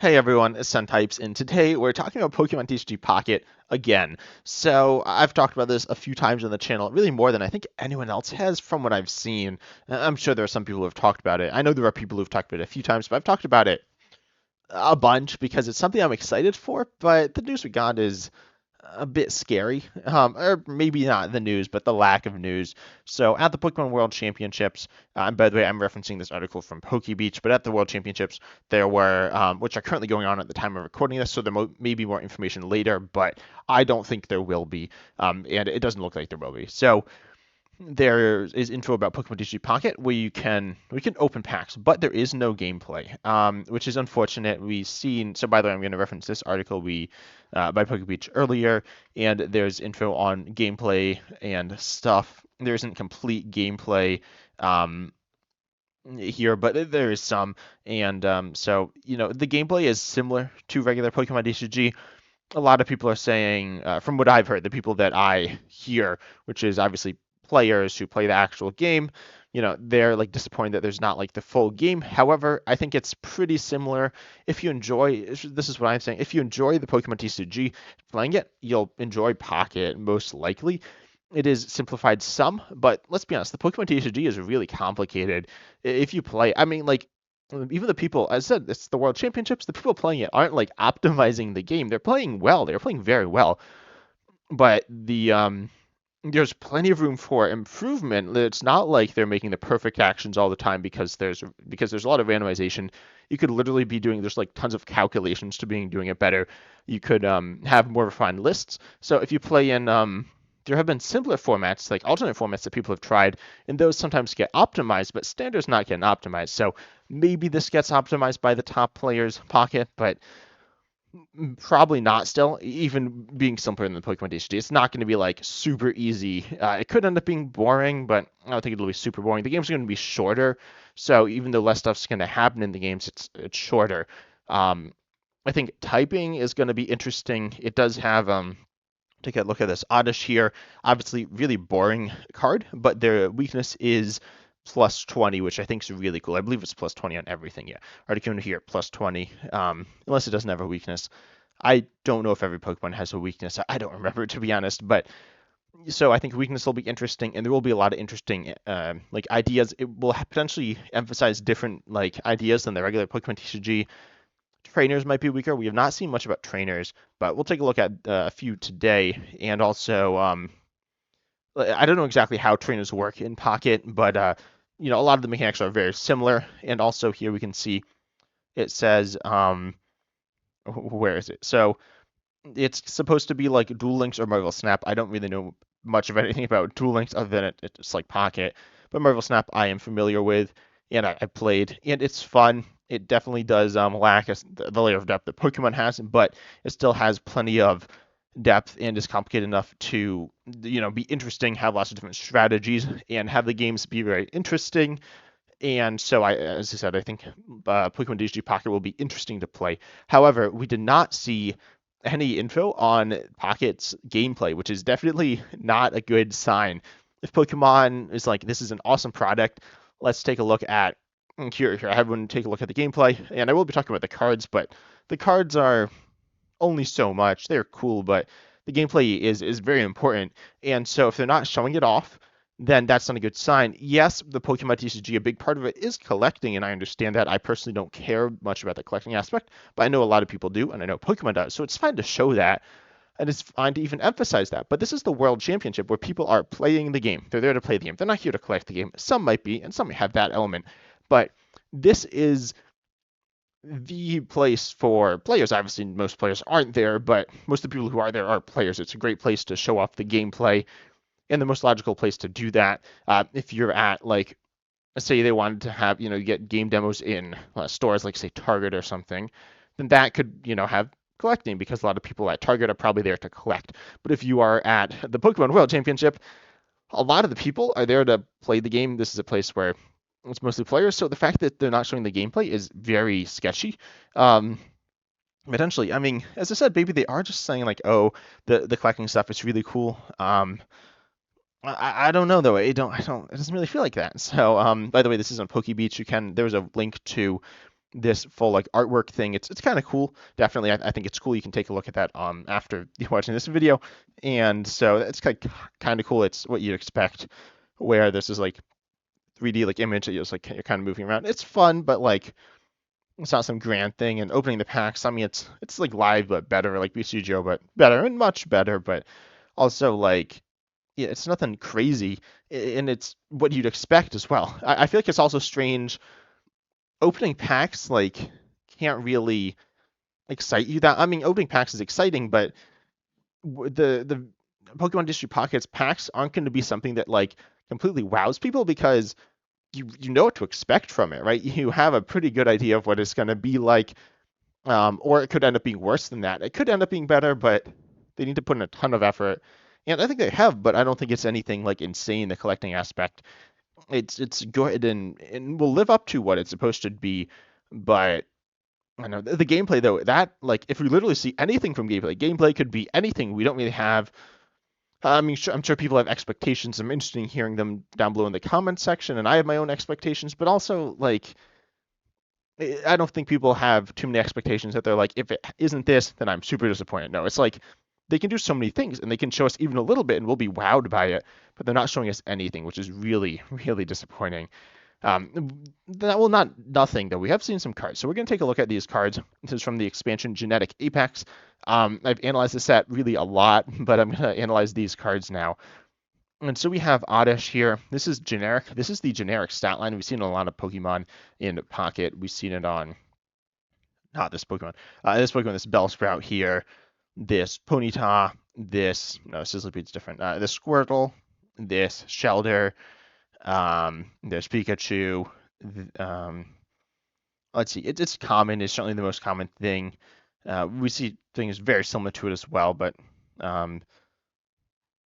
Hey everyone, it's Types, and today we're talking about Pokemon TCG Pocket again. So I've talked about this a few times on the channel, really more than I think anyone else has from what I've seen. I'm sure there are some people who have talked about it. I know there are people who've talked about it a few times, but I've talked about it a bunch because it's something I'm excited for. But the news we got is a bit scary, or maybe not the news, but the lack of news. So at the Pokemon World Championships, and by the way, I'm referencing this article from PokeBeach, but at the World Championships, there were, which are currently going on at the time of recording this, so there may be more information later, but I don't think there will be, and it doesn't look like there will be. So there is info about Pokemon TCG Pocket where we can open packs, but there is no gameplay, which is unfortunate. We've seen. So by the way, I'm going to reference this article by PokeBeach earlier, and there's info on gameplay and stuff. There isn't complete gameplay here, but there is some, and so the gameplay is similar to regular Pokemon TCG. A lot of people are saying, from what I've heard, the people that I hear, which is obviously players who play the actual game, they're like disappointed that there's not like the full game. However, I think it's pretty similar. If you enjoy, this is what I'm saying, if you enjoy the Pokemon TCG, playing it, you'll enjoy Pocket most likely. It is simplified some, but let's be honest, the Pokemon TCG is really complicated. If you play, I mean, like, even the people, as I said, it's the World Championships. The people playing it aren't like optimizing the game. They're playing well. They're playing very well. But there's plenty of room for improvement. It's not like they're making the perfect actions all the time because there's a lot of randomization. You could literally be doing there's like tons of calculations to being doing it better. You could have more refined lists. So if you play in there have been simpler formats, like alternate formats that people have tried, and those sometimes get optimized, but standard's not getting optimized. So maybe this gets optimized by the top players' Pocket, but probably not still, even being simpler than the Pokemon TCG. It's not going to be like super easy. It could end up being boring, but I don't think it'll be super boring. The game's going to be shorter, so even though less stuff's going to happen in the games, it's shorter. I think typing is going to be interesting. It does have take a look at this Oddish here. Obviously, really boring card, but their weakness is plus 20, which I think is really cool. I believe it's plus 20 on everything. Yeah, Articuno here, plus 20, unless it doesn't have a weakness. I don't know if every Pokemon has a weakness. I don't remember, to be honest, but so I think weakness will be interesting, and there will be a lot of interesting like ideas. It will potentially emphasize different like ideas than the regular Pokemon TCG. Trainers might be weaker. We have not seen much about trainers, but we'll take a look at a few today. And also, I don't know exactly how trainers work in Pocket, but a lot of the mechanics are very similar. And also here we can see it says, where is it? So it's supposed to be like Duel Links or Marvel Snap. I don't really know much of anything about Duel Links other than it's like Pocket, but Marvel Snap I am familiar with, and I played, and it's fun. It definitely does lack the layer of depth that Pokemon has, but it still has plenty of depth and is complicated enough to be interesting, have lots of different strategies, and have the games be very interesting. And so, as I said, I think Pokemon TCG Pocket will be interesting to play. However, we did not see any info on Pocket's gameplay, which is definitely not a good sign. If Pokemon is like, this is an awesome product, let's take a look at here. I have one take a look at the gameplay, and I will be talking about the cards, but the cards are only so much. They're cool, but the gameplay is very important. And so if they're not showing it off, then that's not a good sign. Yes, the Pokemon TCG, a big part of it is collecting, and I understand that. I personally don't care much about the collecting aspect, but I know a lot of people do, and I know Pokemon does. So it's fine to show that, and it's fine to even emphasize that. But this is the World Championship where people are playing the game. They're there to play the game. They're not here to collect the game. Some might be, and some may have that element. But this is the place for players. Obviously, most players aren't there, but most of the people who are there are players. It's a great place to show off the gameplay, and the most logical place to do that. If you're at like, say they wanted to have get game demos in stores like say Target or something, then that could have collecting because a lot of people at Target are probably there to collect. But if you are at the Pokemon World Championship, a lot of the people are there to play the game. This is a place where it's mostly players, so the fact that they're not showing the gameplay is very sketchy. Potentially, I mean, as I said, maybe they are just saying like, oh, the collecting stuff is really cool. I don't know though. I don't. It doesn't really feel like that. So, by the way, this is on PokeBeach. There was a link to this full like artwork thing. It's kind of cool. Definitely, I think it's cool. You can take a look at that after watching this video, and so it's kind of cool. It's what you'd expect, where this is like 3D like image that you're just like you're kind of moving around. It's fun, but like it's not some grand thing. And opening the packs, I mean, it's like live but better, like BCGO but better and much better, but also like yeah, it's nothing crazy, and it's what you'd expect as well. I feel like it's also strange opening packs like can't really excite you that I mean opening packs is exciting, but the Pokemon District Pockets packs aren't going to be something that like completely wows people because you know what to expect from it, right? You have a pretty good idea of what it's going to be like, or it could end up being worse than that. It could end up being better, but they need to put in a ton of effort, and I think they have, but I don't think it's anything like insane. The collecting aspect, it's good and will live up to what it's supposed to be, but I know the gameplay though. That like if we literally see anything from gameplay could be anything. We don't really have. I mean, I'm sure people have expectations. I'm interested in hearing them down below in the comments section, and I have my own expectations. But also, like, I don't think people have too many expectations that they're like, if it isn't this, then I'm super disappointed. No, it's like they can do so many things, and they can show us even a little bit, and we'll be wowed by it. But they're not showing us anything, which is really, really disappointing. That well, not nothing though. We have seen some cards, so we're gonna take a look at these cards. This is from the expansion Genetic Apex. I've analyzed the set really a lot, but I'm gonna analyze these cards now. And so we have Oddish here. This is generic. This is the generic stat line. We've seen a lot of Pokemon in Pocket. We've seen it on not this Pokemon. This Bellsprout here, this Ponyta, this no Sizzlebeat's different. This Squirtle, this Shelder. There's Pikachu. Let's see. It's common. It's certainly the most common thing. We see things very similar to it as well, but um,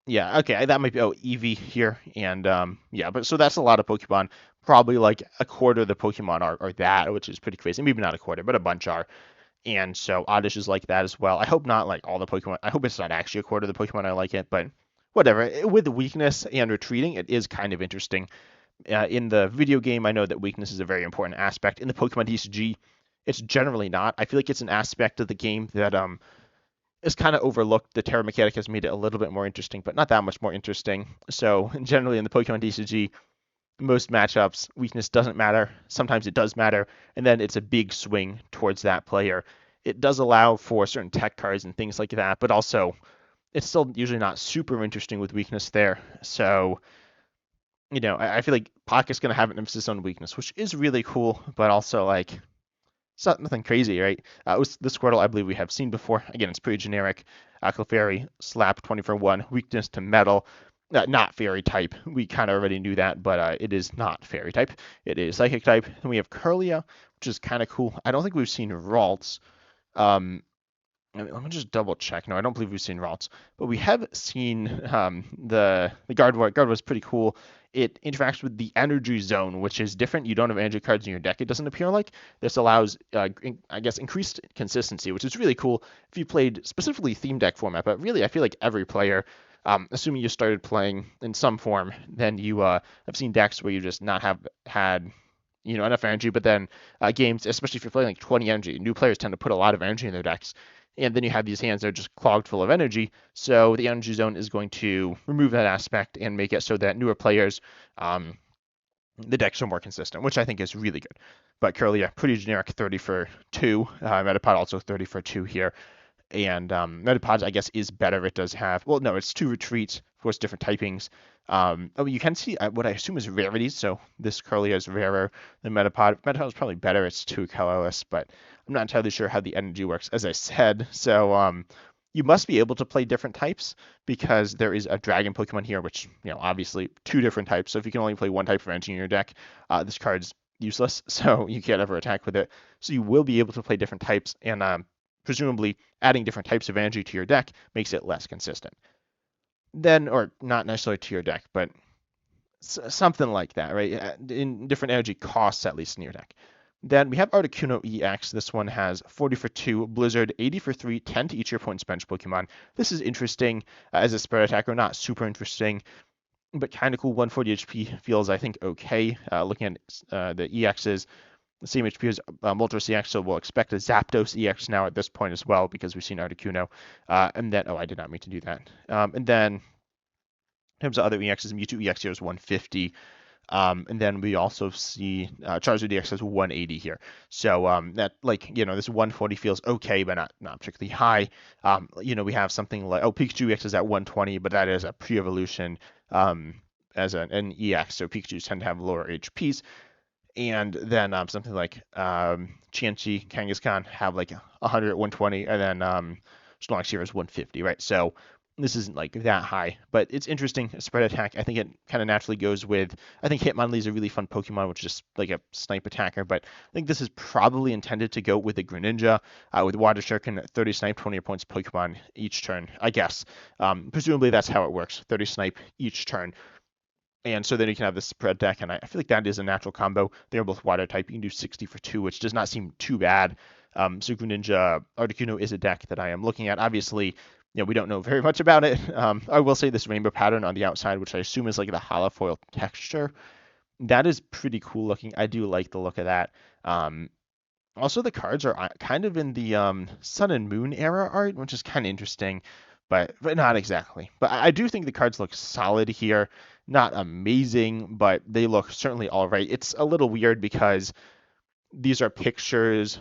yeah. Okay, that might be Eevee here, and yeah. But so that's a lot of Pokemon. Probably like a quarter of the Pokemon are that, which is pretty crazy. Maybe not a quarter, but a bunch are. And so Oddish is like that as well. I hope not like all the Pokemon. I hope it's not actually a quarter of the Pokemon I like it, but whatever. With weakness and retreating, it is kind of interesting. In the video game, I know that weakness is a very important aspect. In the Pokemon TCG, it's generally not. I feel like it's an aspect of the game that is kind of overlooked. The Terra mechanic has made it a little bit more interesting, but not that much more interesting. So generally in the Pokemon TCG, most matchups, weakness doesn't matter. Sometimes it does matter, and then it's a big swing towards that player. It does allow for certain tech cards and things like that, but also it's still usually not super interesting with weakness there. So I feel like Pocket's going to have an emphasis on weakness, which is really cool, but also like it's not nothing crazy, right? The Squirtle, I believe we have seen before. Again, it's pretty generic. Clefairy, Slap 24-1, weakness to Metal. Not Fairy type. We kind of already knew that, but it is not Fairy type. It is Psychic type. And we have Curlia, which is kind of cool. I don't think we've seen Ralts. Um, let me just double check. No, I don't believe we've seen Ralts, but we have seen the Gardevoir. Gardevoir's pretty cool. It interacts with the Energy Zone, which is different. You don't have energy cards in your deck. It doesn't appear like this allows, I guess, increased consistency, which is really cool if you played specifically theme deck format. But really, I feel like every player, assuming you started playing in some form, then you have seen decks where you just not have had enough energy, but then games, especially if you're playing like 20 energy, new players tend to put a lot of energy in their decks, and then you have these hands that are just clogged full of energy. So the energy zone is going to remove that aspect and make it so that newer players, the decks are more consistent, which I think is really good. But Curlia, pretty generic, 30 for 2. Metapod also 30 for 2 here. And Metapod, I guess, is better. It does have, well, no, it's 2 retreats, of course, different typings. You can see what I assume is rarities. So this Curlia is rarer than Metapod. Metapod is probably better. It's 2 colorless, but I'm not entirely sure how the energy works, as I said. So you must be able to play different types because there is a dragon Pokemon here, which, obviously 2 different types. So if you can only play one type of energy in your deck, this card's useless. So you can't ever attack with it. So you will be able to play different types, and presumably adding different types of energy to your deck makes it less consistent. Then, or not necessarily to your deck, but something like that, right? In different energy costs, at least in your deck. Then we have Articuno EX. This one has 40 for 2, Blizzard 80 for 3, 10 to each your opponent's bench Pokemon. This is interesting as a spread attacker, not super interesting, but kind of cool. 140 HP feels, I think, okay. Looking at the EXs, the same HP as Moltres EX, so we'll expect a Zapdos EX now at this point as well because we've seen Articuno. And then, oh, I did not mean to do that. And then in terms of other EXs, Mewtwo EX here is 150. And then we also see Charizard EX has 180 here. So that like this 140 feels okay, but not particularly high. We have something like Pikachu EX is at 120, but that is a pre-evolution as an EX, so Pikachu's tend to have lower HPs. And then something like Chansey, Kangaskhan have like 100 at 120, and then Snorlax here is 150, right? So this isn't like that high, but it's interesting. Spread attack, I think it kind of naturally goes with. I think Hitmonlee is a really fun Pokemon, which is just like a snipe attacker, but I think this is probably intended to go with the Greninja, with Water Shuriken, 30 snipe, 20 points Pokemon each turn, I guess. Presumably that's how it works, 30 snipe each turn. And so then you can have this spread deck, and I feel like that is a natural combo. They're both water type. You can do 60 for 2, which does not seem too bad. So Greninja Articuno is a deck that I am looking at. Obviously, we don't know very much about it. I will say this rainbow pattern on the outside, which I assume is like the holofoil texture, that is pretty cool looking. I do like the look of that. Also, the cards are kind of in the Sun and Moon era art, which is kind of interesting, but not exactly. But I do think the cards look solid here. Not amazing, but they look certainly all right. It's a little weird because these are pictures,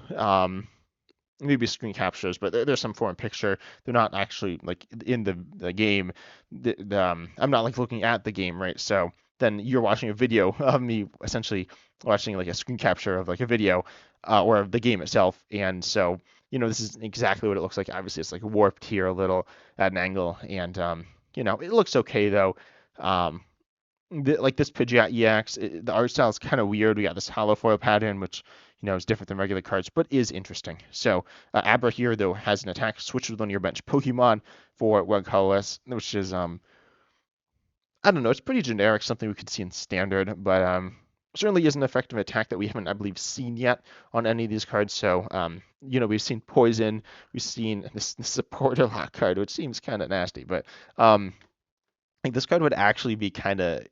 maybe screen captures, but there's some form of picture. They're not actually like in the game. I'm not like looking at the game, right? So then you're watching a video of me essentially watching like a screen capture of like a video or of the game itself. And so, this is exactly what it looks like. Obviously, it's like warped here a little at an angle. And, it looks okay though. Like this Pidgeot EX, the art style is kind of weird. We got this hollow foil pattern, which is different than regular cards, but is interesting. So Abra here though has an attack switch with one of your bench Pokemon for one colorless, which is I don't know, it's pretty generic, something we could see in standard, but certainly is an effective attack that we haven't, I believe, seen yet on any of these cards. So we've seen poison, we've seen this supporter lock card, which seems kind of nasty, but I think this card would actually be kind of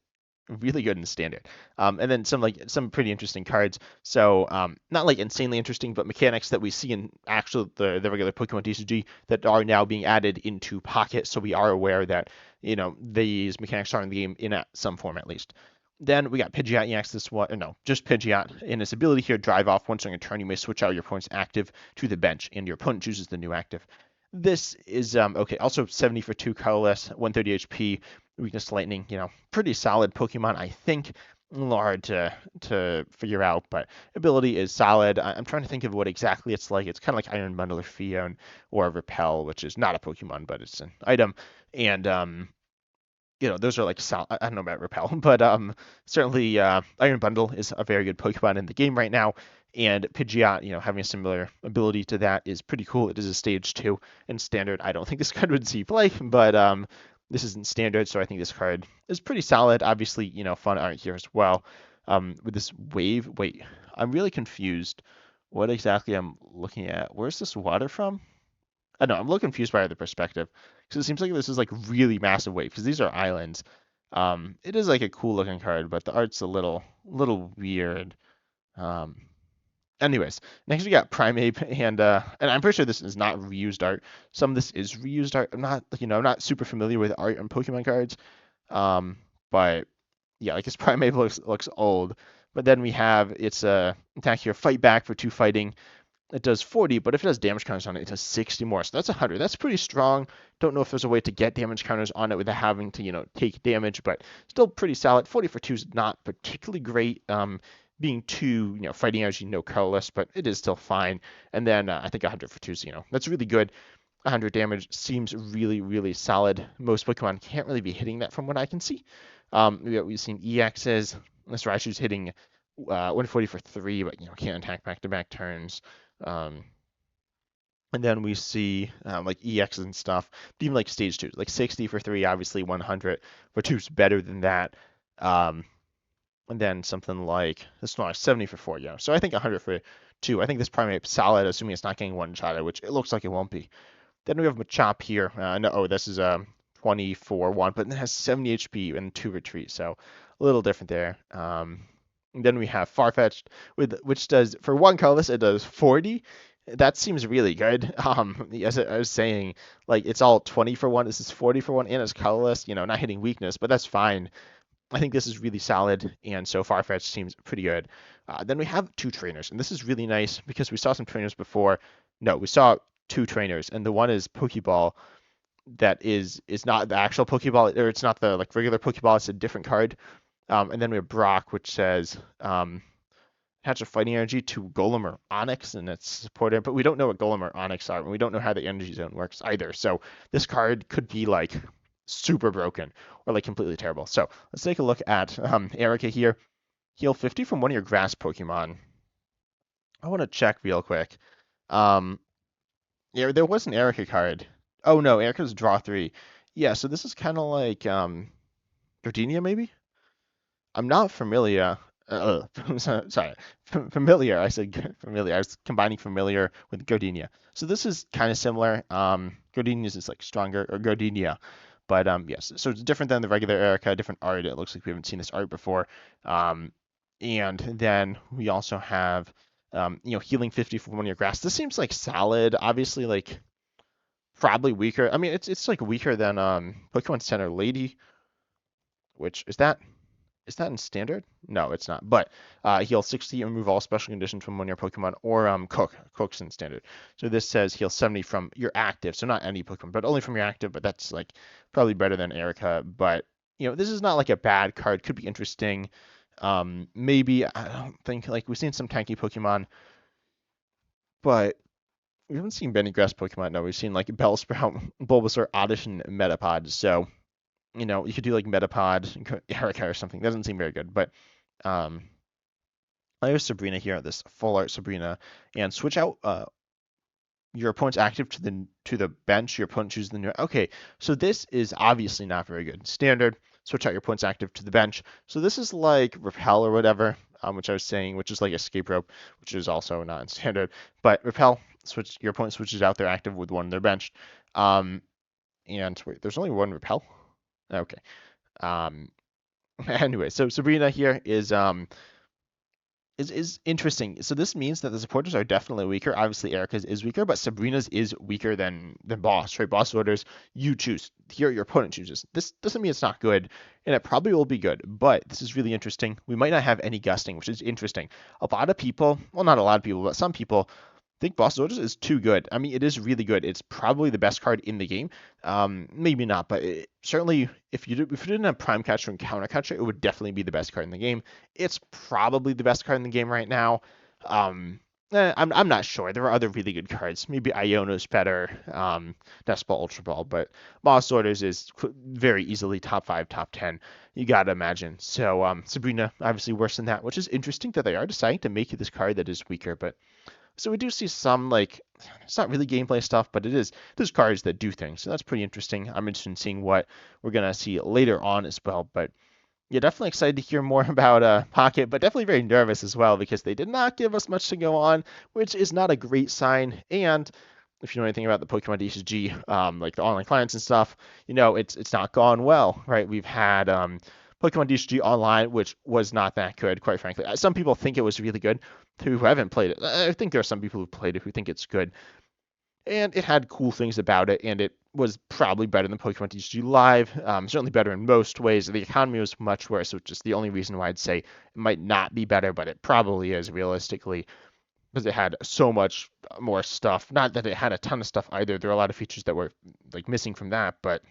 really good in standard. And then some pretty interesting cards. So not like insanely interesting, but mechanics that we see in actual the regular Pokemon TCG that are now being added into Pocket. So we are aware that these mechanics are in the game in some form at least. Then we got Pidgeot EX this one, no, just Pidgeot. In its ability here, drive off. Once during a turn, you may switch out your opponent's active to the bench, and your opponent chooses the new active. This is okay. Also 70 for 2 colorless, 130 HP, weakness to lightning. Pretty solid Pokemon, I think. A little hard to figure out, but ability is solid. I'm trying to think of what exactly it's like. It's kind of like Iron Bundle or Fion or Repel, which is not a Pokemon, but it's an item. And those are like solid. I don't know about Repel, but certainly Iron Bundle is a very good Pokemon in the game right now. And Pidgeot, having a similar ability to that is pretty cool. It is a stage 2 in standard. I don't think this card would see play, but this isn't standard, so I think this card is pretty solid. Obviously, fun art here as well. With this wave, wait, I'm really confused what exactly I'm looking at. Where's this water from? I don't know, I'm a little confused by the perspective because it seems like this is like really massive wave because these are islands. It is like a cool looking card, but the art's a little weird. Um, Anyways, next we got Primeape, and I'm pretty sure this is not reused art. Some of this is reused art. I'm not super familiar with art on Pokemon cards, but yeah, like this Primeape looks old. But then we have its attack here, fight back for 2 fighting. It does 40, but if it has damage counters on it, it does 60 more. So that's 100. That's pretty strong. Don't know if there's a way to get damage counters on it without having to, take damage, but still pretty solid. 40 for 2 is not particularly great. Being 2, fighting energy, no colorless, but it is still fine. And then I think 100 for 2 is, that's really good. 100 damage seems really, really solid. Most Pokemon can't really be hitting that from what I can see. We've seen EXs. This Raichu's hitting 140 for 3, but, can't attack back-to-back turns. And then we see like EXs and stuff, but even like stage 2, like 60 for 3, obviously 100 for 2 is better than that. And then something like this one, 70 for 4, So I think 100 for 2. I think this Primeape's solid, assuming it's not getting one-shotted, which it looks like it won't be. Then we have Machop here. This is a 20 for 1, but it has 70 HP and 2 retreat, so a little different there. And then we have Farfetch'd, which does, for one colorless, it does 40. That seems really good. As I was saying, like it's all 20 for one. This is 40 for one, and it's colorless. Not hitting weakness, but that's fine. I think this is really solid, and so Farfetch seems pretty good. Then we have two trainers, and this is really nice because we saw some trainers before. No, we saw two trainers, and the one is Pokeball that is not the actual Pokeball, or it's not the like regular Pokeball. It's a different card. And then we have Brock, which says attach a fighting energy to Golem or Onyx, and it's supported, but we don't know what Golem or Onyx are, and we don't know how the energy zone works either. So this card could be like super broken or like completely terrible. So let's take a look at Erica here. Heal 50 from one of your grass Pokemon. I want to check real quick. Um, yeah, there was an Erica card. Oh no, Erica's draw 3. Yeah, so this is kind of like Gardenia maybe? I'm not familiar. Sorry, familiar. I said familiar. I was combining familiar with Gardenia. So this is kind of similar. Gardenia is like stronger, or Gardenia, but yes. So it's different than the regular Erica. Different art. It looks like we haven't seen this art before. And then we also have healing 50 from one of your grass. This seems like solid. Obviously, like probably weaker. I mean, it's like weaker than Pokemon Center Lady, which is that in standard? No, it's not. But heal 60 and remove all special conditions from one of your Pokemon, or Cook's in standard. So this says heal 70 from your active, so not any Pokemon, but only from your active. But that's like probably better than Erica. But this is not like a bad card. Could be interesting. Maybe I don't think like we've seen some tanky Pokemon, but we haven't seen Benny Grass Pokemon. No, we've seen like Bellsprout, Bulbasaur, Oddish, and Metapod. So you could do like Metapod, Erica or something. Doesn't seem very good, but I have Sabrina here, this full art Sabrina, and switch out your opponent's active to the bench. Your opponent chooses the new. Okay, so this is obviously not very good. Standard, switch out your opponent's active to the bench. So this is like Repel or whatever, which I was saying, which is like Escape Rope, which is also not in standard. But Repel, your opponent switches out their active with one on their bench. And wait, there's only one Repel. Okay. Um, anyway, so Sabrina here is interesting. So this means that the supporters are definitely weaker. Obviously, Erica's is weaker, but Sabrina's is weaker than Boss, right? Boss orders, you choose. Here, your opponent chooses. This doesn't mean it's not good, and it probably will be good, but this is really interesting. We might not have any gusting, which is interesting. A lot of people, well, not a lot of people, but some people think Boss Orders is too good. I mean, it is really good. It's probably the best card in the game. Maybe not, but certainly if you didn't have Prime Catcher and Counter Catcher, it would definitely be the best card in the game. It's probably the best card in the game right now. I'm not sure. There are other really good cards. Maybe Iono's better. Nest Ball, Ultra Ball, but Boss Orders is very easily top 5, top 10. You gotta imagine. So Sabrina obviously worse than that, which is interesting that they are deciding to make this card that is weaker, but. So we do see some like it's not really gameplay stuff, but there's cards that do things. So that's pretty interesting. I'm interested in seeing what we're gonna see later on as well. But yeah, definitely excited to hear more about Pocket, but definitely very nervous as well because they did not give us much to go on, which is not a great sign. And if you know anything about the Pokemon TCG, like the online clients and stuff, it's not gone well, right? We've had Pokemon TCG Online, which was not that good, quite frankly. Some people think it was really good who haven't played it. I think there are some people who played it who think it's good. And it had cool things about it, and it was probably better than Pokemon TCG Live. Certainly better in most ways. The economy was much worse, which is the only reason why I'd say it might not be better, but it probably is realistically because it had so much more stuff. Not that it had a ton of stuff either. There are a lot of features that were like missing from that, but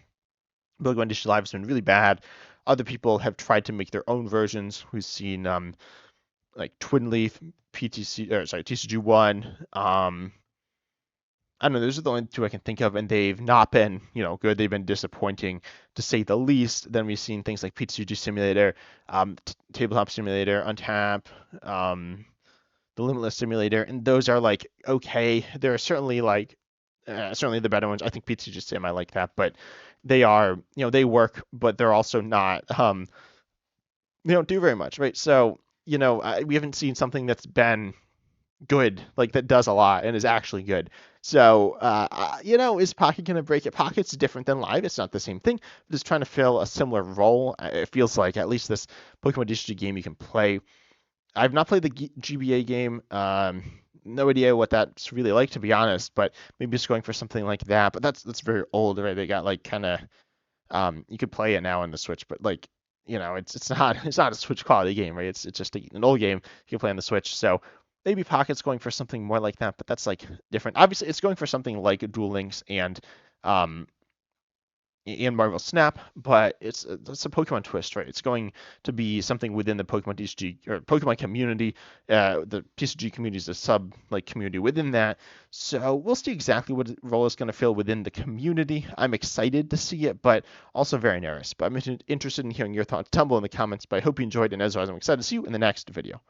Pokemon TCG Live has been really bad. Other people have tried to make their own versions. We've seen like Twin Leaf, TCG One. I don't know. Those are the only two I can think of, and they've not been, good. They've been disappointing to say the least. Then we've seen things like TCG Simulator, Tabletop Simulator, Untap, the Limitless Simulator, and those are like okay. They're certainly like certainly the better ones. I think TCG Sim I like that, but they are, they work, but they're also not. They don't do very much, right? So we haven't seen something that's been good, like that does a lot and is actually good. So, is Pocket going to break it? Pocket's different than Live. It's not the same thing. It's trying to fill a similar role. It feels like at least this Pokemon TCG game you can play I've not played the GBA game. No idea what that's really like, to be honest. But maybe it's going for something like that. But that's very old, right? They got like kind of you could play it now on the Switch, but like it's not it's not a Switch quality game, right? It's just an old game you can play on the Switch. So maybe Pocket's going for something more like that, but that's like different. Obviously, it's going for something like Duel Links um and Marvel Snap, but it's a Pokemon twist, right? It's going to be something within the Pokemon TCG or Pokemon community. The TCG community is a sub like community within that, so we'll see exactly what role it's going to fill within the community. I'm excited to see it, but also very nervous. But I'm interested in hearing your thoughts. Tumble in the comments. But I hope you enjoyed, and as always, I'm excited to see you in the next video.